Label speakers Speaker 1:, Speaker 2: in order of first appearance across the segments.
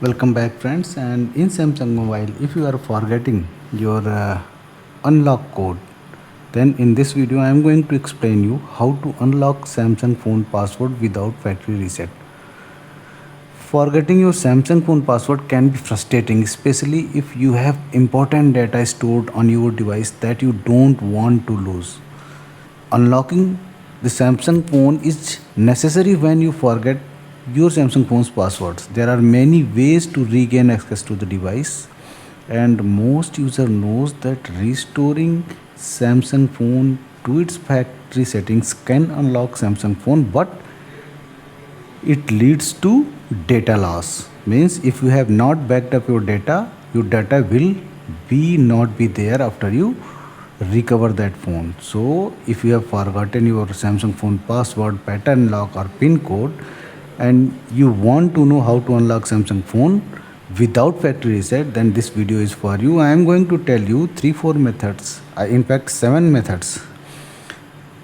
Speaker 1: Welcome back friends, and in Samsung mobile if you are forgetting your unlock code, then in this video I am going to explain you how to unlock Samsung phone password without factory reset. Forgetting your Samsung phone password can be frustrating, especially if you have important data stored on your device that you don't want to lose. Unlocking the Samsung phone is necessary when you forget your Samsung phone's passwords. There are many ways to regain access to the device, and most user knows that restoring Samsung phone to its factory settings can unlock Samsung phone, but it leads to data loss. Means if you have not backed up your data will be not be there after you recover that phone. So if you have forgotten your Samsung phone password, pattern lock or pin code, and you want to know how to unlock Samsung phone without factory reset, then this video is for you. I am going to tell you 3 4 methods, in fact 7 methods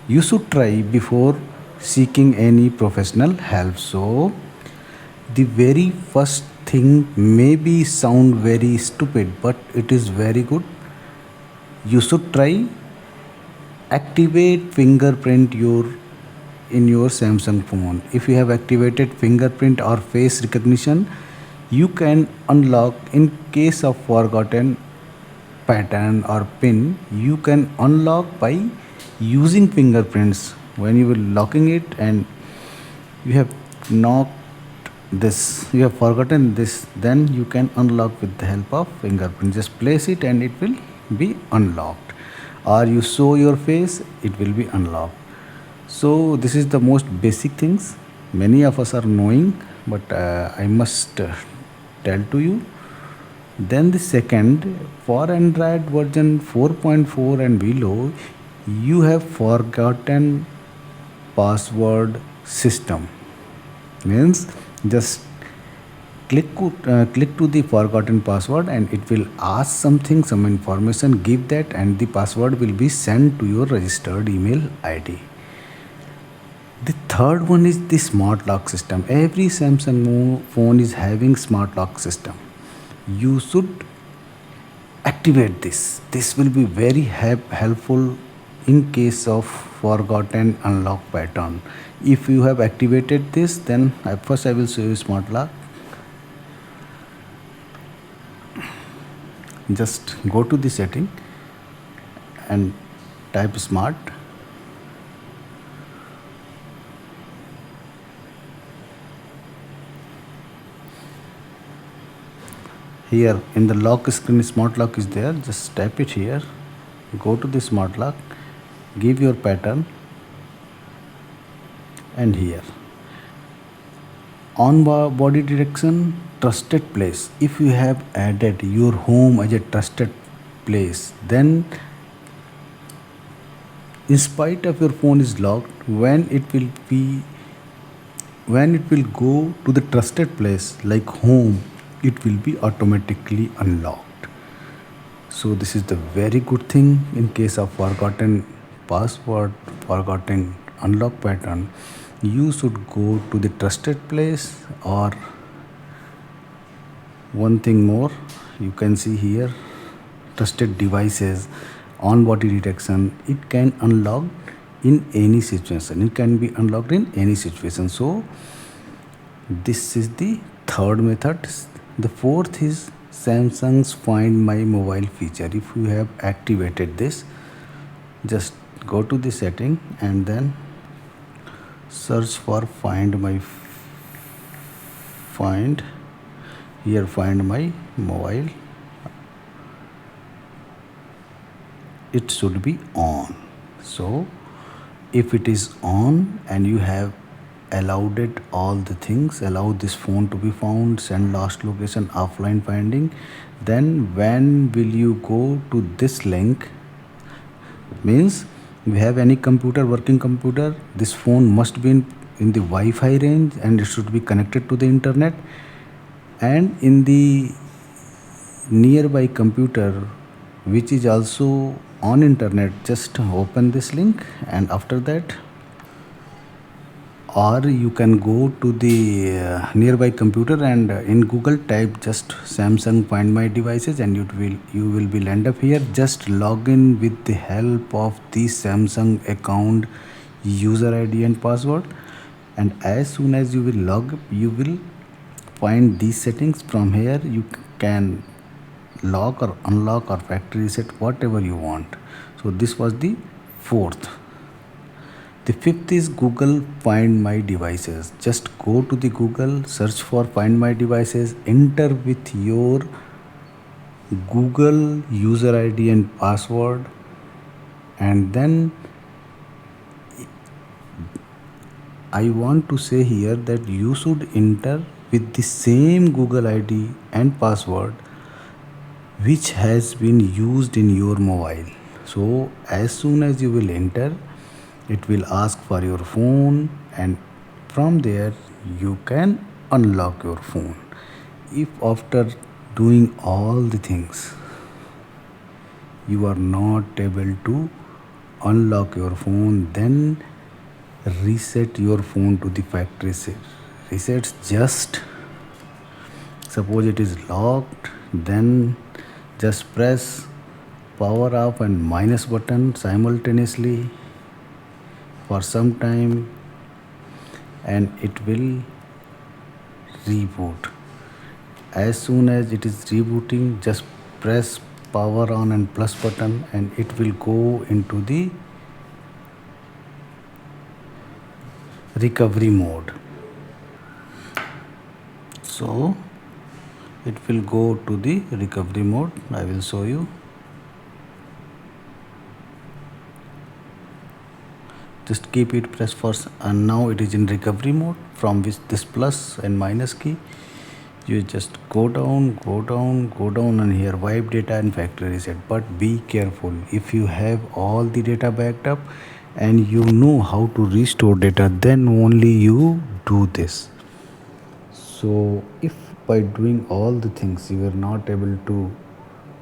Speaker 1: you should try before seeking any professional help. So the very first thing maybe sound very stupid, but it is very good. You should try activate fingerprint in your Samsung phone. If you have activated fingerprint or face recognition, you can unlock. In case of forgotten pattern or pin, you can unlock by using fingerprints. When you were locking it and you have not you have forgotten this, then you can unlock with the help of fingerprint. Just place it and it will be unlocked, or you show your face, it will be unlocked. So this is the most basic things many of us are knowing, but I must tell to you. Then the second, for Android version 4.4 and below, you have forgotten password system. Means just click to the forgotten password and it will ask something, some information, give that, and the password will be sent to your registered email ID. The third one is the smart lock system. Every Samsung phone is having smart lock system. You should activate this. This will be very helpful in case of forgotten unlock pattern. If you have activated this, then first I will show you smart lock. Just go to the setting and type smart. Here in the lock screen, smart lock is there. Just tap it here, go to the smart lock, give your pattern, and here on body detection, trusted place. If you have added your home as a trusted place, then in spite of your phone is locked, when it will go to the trusted place like home, it will be automatically unlocked. So this is the very good thing in case of forgotten password, forgotten unlock pattern. You should go to the trusted place, or one thing more, you can see here trusted devices, on body detection. It can unlock in any situation, it can be unlocked in any situation. So this is the third method. The fourth is Samsung's Find My Mobile feature. If you have activated this, just go to the setting and then search for Find My Mobile. It should be on. So if it is on and you have allowed it all the things, allow this phone to be found, send last location, offline finding, then when will you go to this link? Means we have any computer, working computer, this phone must be in the Wi-Fi range and it should be connected to the internet, and in the nearby computer which is also on internet, just open this link, and after that or you can go to the nearby computer and in Google type just Samsung Find My Devices, and you will end up here. Just log in with the help of the Samsung account user ID and password, and as soon as you will log up, you will find these settings. From here you can lock or unlock or factory reset whatever you want. So this was the fourth. The fifth is Google Find My Devices. Just go to the Google, search for Find My Devices, enter with your Google user ID and password, and then I want to say here that you should enter with the same Google ID and password which has been used in your mobile. So as soon as you will enter, it will ask for your phone, and from there you can unlock your phone. If after doing all the things you are not able to unlock your phone, then reset your phone to the factory resets. Just suppose it is locked, then just press power off and minus button simultaneously for some time, and it will reboot. As soon as it is rebooting, just press power on and plus button, and it will go into the recovery mode. So it will go to the recovery mode. I will show you. Just keep it pressed first, and now it is in recovery mode, from which this plus and minus key, you just go down, and here wipe data and factory reset. But be careful, if you have all the data backed up and you know how to restore data, then only you do this. So if by doing all the things you are not able to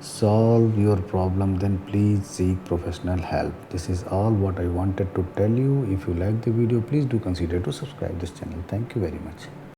Speaker 1: solve your problem, then please seek professional help. This is all what I wanted to tell you. If you like the video, please do consider to subscribe this channel. Thank you very much.